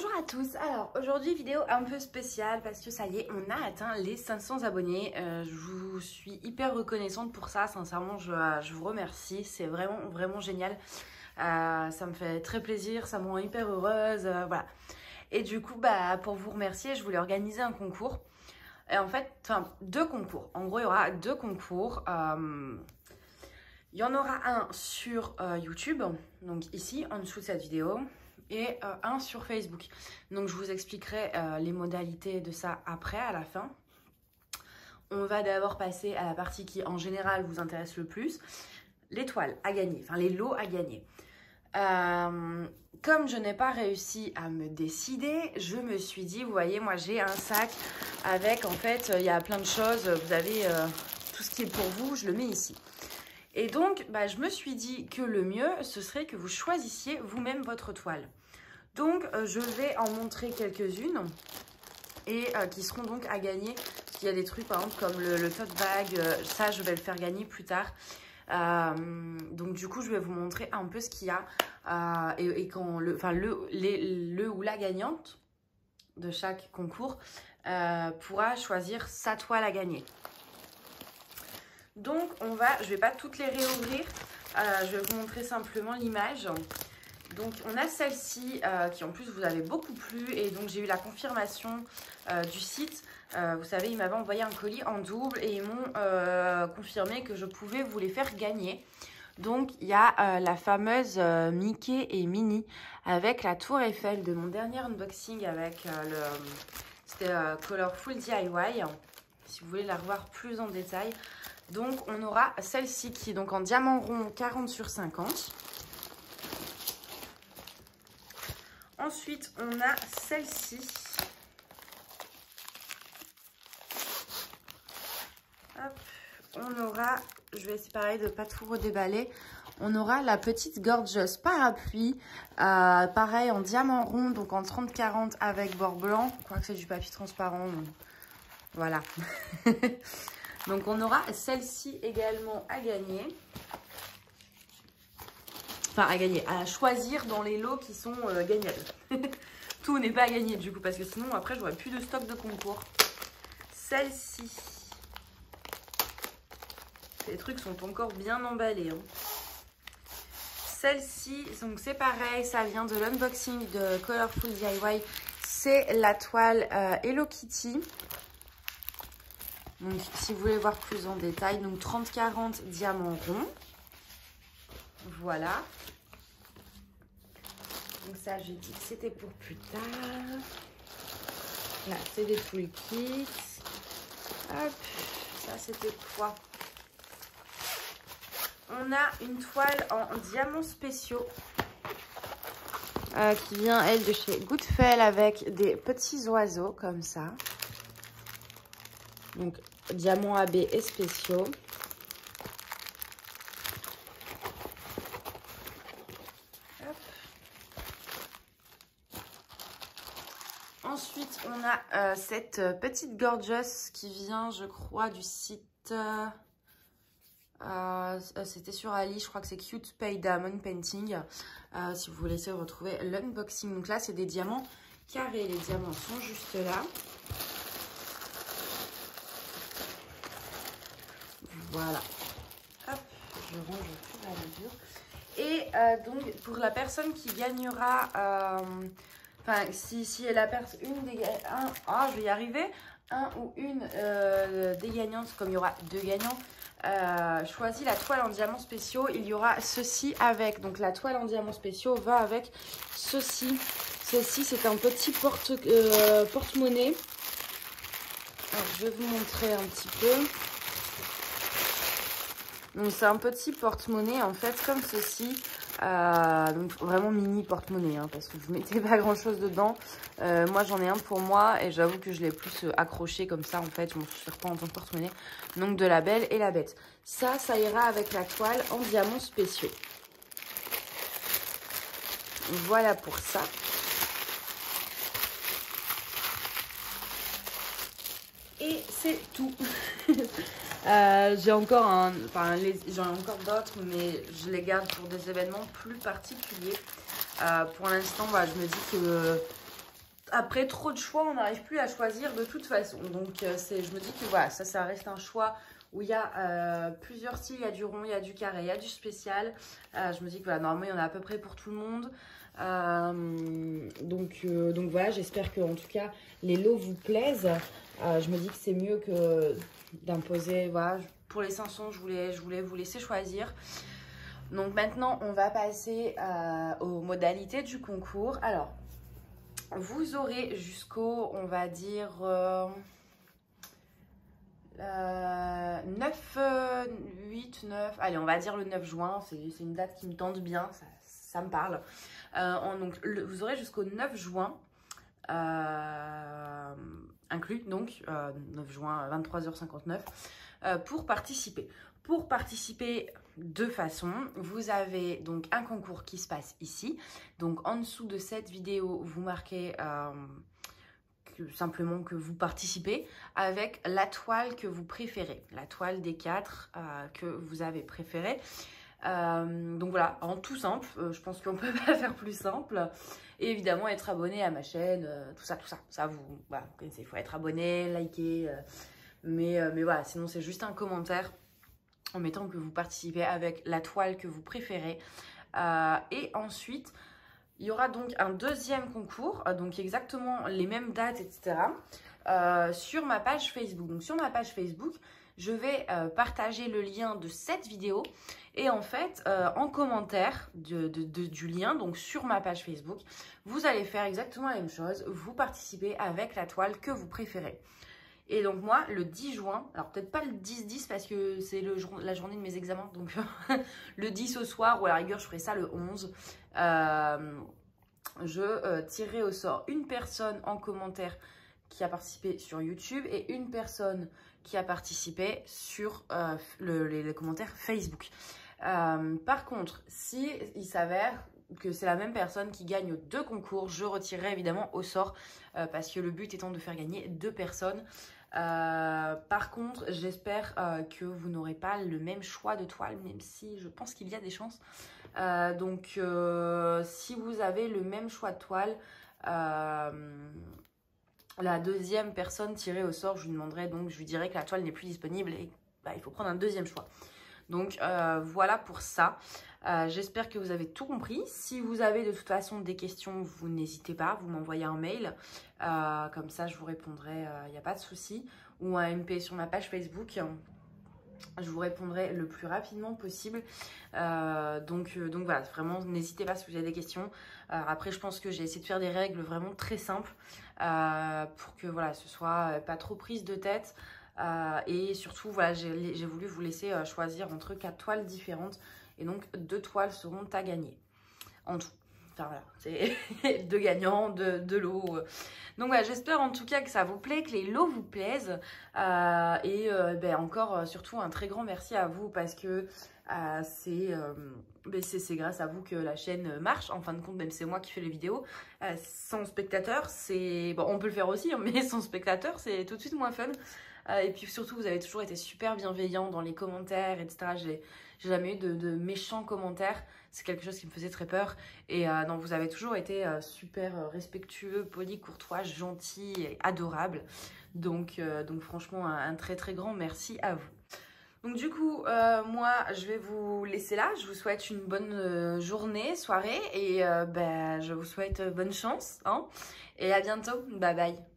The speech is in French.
Bonjour à tous, alors aujourd'hui vidéo un peu spéciale parce que ça y est, on a atteint les 500 abonnés. Je vous suis hyper reconnaissante pour ça, sincèrement je vous remercie, c'est vraiment génial. Ça me fait très plaisir, ça me rend hyper heureuse, voilà. Et du coup, pour vous remercier, je voulais organiser un concours. Et en fait, deux concours. En gros, il y aura deux concours. Il y en aura un sur YouTube, donc ici, en dessous de cette vidéo, et un sur Facebook. Donc, je vous expliquerai les modalités de ça après, à la fin. On va d'abord passer à la partie qui, en général, vous intéresse le plus. L'étoile à gagner, enfin les lots à gagner. Comme je n'ai pas réussi à me décider, je me suis dit, vous voyez, moi j'ai un sac avec, en fait, il y a plein de choses. Vous avez tout ce qui est pour vous, je le mets ici. Et donc, je me suis dit que le mieux, ce serait que vous choisissiez vous-même votre toile. Donc, je vais en montrer quelques-unes et qui seront donc à gagner. Il y a des trucs, par exemple, comme le tote bag, ça, je vais le faire gagner plus tard. Donc, du coup, je vais vous montrer un peu ce qu'il y a et quand le ou la gagnante de chaque concours pourra choisir sa toile à gagner. Donc, je vais pas toutes les réouvrir, je vais vous montrer simplement l'image. Donc, on a celle-ci qui en plus vous avez beaucoup plu et donc j'ai eu la confirmation du site. Vous savez, ils m'avaient envoyé un colis en double et ils m'ont confirmé que je pouvais vous les faire gagner. Donc, il y a la fameuse Mickey et Minnie avec la tour Eiffel de mon dernier unboxing avec c'était Colorful DIY. Si vous voulez la revoir plus en détail. Donc, on aura celle-ci qui est donc en diamant rond 40 sur 50. Ensuite, on a celle-ci. On aura, je vais essayer pareil de ne pas tout redéballer. On aura la petite Gorgeous parapluie. Pareil en diamant rond, donc en 30-40 avec bord blanc. Je crois que c'est du papier transparent. Donc voilà. Donc, on aura celle-ci également à gagner. Enfin, à gagner, à choisir dans les lots qui sont gagnables. Tout n'est pas à gagner du coup, parce que sinon, après, j'aurai plus de stock de concours. Celle-ci. Les trucs sont encore bien emballés. Hein. Celle-ci, donc c'est pareil, ça vient de l'unboxing de Colorful DIY. C'est la toile Hello Kitty. Donc, si vous voulez voir plus en détail, donc 30-40 diamants ronds. Voilà. Donc ça, j'ai dit que c'était pour plus tard. Là, c'est des full kits. Hop, ça, c'était quoi? On a une toile en diamants spéciaux. Qui vient, elle, de chez Goodfell avec des petits oiseaux comme ça. Donc, diamants AB et spéciaux. Hop. Ensuite, on a cette petite Gorgeous qui vient, je crois, du site... c'était sur Ali, je crois que c'est Cute Pay Diamond Painting. Si vous voulez essayer de retrouver l'unboxing. Donc là, c'est des diamants carrés. Les diamants sont juste là. Voilà. Hop, je range au fur et à mesure. Et donc, pour la personne qui gagnera, si elle a une des je vais y arriver, un ou une des gagnantes, comme il y aura deux gagnants, choisit la toile en diamants spéciaux. Il y aura ceci avec. Donc, la toile en diamants spéciaux va avec ceci. Ceci, c'est un petit porte-monnaie. Alors, je vais vous montrer un petit peu. Donc, c'est un petit porte-monnaie, en fait, comme ceci. Donc, vraiment mini porte-monnaie, hein, parce que vous mettez pas grand-chose dedans. Moi, j'en ai un pour moi et j'avoue que je l'ai plus accroché comme ça, en fait. Je m'en sers pas en tant que porte-monnaie. Donc, de la belle et la bête. Ça ira avec la toile en diamants spéciaux. Voilà pour ça. Et c'est tout. J'en ai encore d'autres, mais je les garde pour des événements plus particuliers. Pour l'instant, je me dis que après trop de choix, on n'arrive plus à choisir de toute façon. Donc je me dis que voilà, ça reste un choix où il y a plusieurs styles. Il y a du rond, il y a du carré, il y a du spécial. Je me dis que voilà, normalement il y en a à peu près pour tout le monde. Donc voilà, j'espère que en tout cas les lots vous plaisent. Je me dis que c'est mieux que d'imposer. Voilà, pour les 500, je voulais vous laisser choisir. Donc maintenant, on va passer aux modalités du concours. Alors, vous aurez jusqu'au, on va dire, 9, 8, 9, allez, on va dire le 9 juin, c'est une date qui me tente bien, ça me parle. Donc, vous aurez jusqu'au 9 juin, inclus, donc 9 juin, 23h59, pour participer. Pour participer de façon, vous avez donc un concours qui se passe ici. Donc en dessous de cette vidéo, vous marquez simplement que vous participez avec la toile que vous préférez, la toile des 4 que vous avez préférée. Donc voilà, en tout simple, je pense qu'on peut pas faire plus simple. Et évidemment être abonné à ma chaîne, tout ça, ça vous, voilà, vous connaissez, il faut être abonné, liker, mais voilà, sinon c'est juste un commentaire en mettant que vous participez avec la toile que vous préférez. Et ensuite, il y aura donc un deuxième concours, donc exactement les mêmes dates, etc. Sur ma page Facebook. Donc sur ma page Facebook, je vais partager le lien de cette vidéo. Et en fait, en commentaire du lien, donc sur ma page Facebook, vous allez faire exactement la même chose. Vous participez avec la toile que vous préférez. Et donc moi, le 10 juin, alors peut-être pas le 10-10 parce que c'est la journée de mes examens, donc le 10 au soir, ou à la rigueur je ferai ça le 11, je tirerai au sort une personne en commentaire qui a participé sur YouTube et une personne qui a participé sur les commentaires Facebook. Par contre, si il s'avère que c'est la même personne qui gagne 2 concours, je retirerai évidemment au sort parce que le but étant de faire gagner 2 personnes. Par contre, j'espère que vous n'aurez pas le même choix de toile, même si je pense qu'il y a des chances. Donc, si vous avez le même choix de toile, la deuxième personne tirée au sort, je lui demanderai, donc je lui dirai que la toile n'est plus disponible et bah, il faut prendre un deuxième choix. Donc, voilà pour ça. J'espère que vous avez tout compris. Si vous avez de toute façon des questions, vous n'hésitez pas, vous m'envoyez un mail. Comme ça, je vous répondrai, il n'y a pas de souci. Ou un MP sur ma page Facebook. Je vous répondrai le plus rapidement possible. Donc voilà, vraiment, n'hésitez pas si vous avez des questions. Après, je pense que j'ai essayé de faire des règles vraiment très simples pour que voilà, ce soit pas trop prise de tête. Et surtout, voilà, j'ai voulu vous laisser choisir entre 4 toiles différentes. Et donc, 2 toiles seront à gagner en tout. Enfin voilà, c'est 2 gagnants, 2 lots. Donc voilà, j'espère en tout cas que ça vous plaît, que les lots vous plaisent. Ben encore, surtout, un très grand merci à vous parce que c'est grâce à vous que la chaîne marche. En fin de compte, même c'est moi qui fais les vidéos. Sans spectateurs, c'est... Bon, on peut le faire aussi, mais sans spectateurs, c'est tout de suite moins fun. Et puis surtout, vous avez toujours été super bienveillants dans les commentaires, etc. J'ai jamais eu de méchants commentaires. C'est quelque chose qui me faisait très peur. Et non, vous avez toujours été super respectueux, polis, courtois, gentils et adorables. Donc franchement, un très très grand merci à vous. Donc du coup, moi, je vais vous laisser là. Je vous souhaite une bonne journée, soirée. Et ben, je vous souhaite bonne chance. Hein, et à bientôt. Bye bye.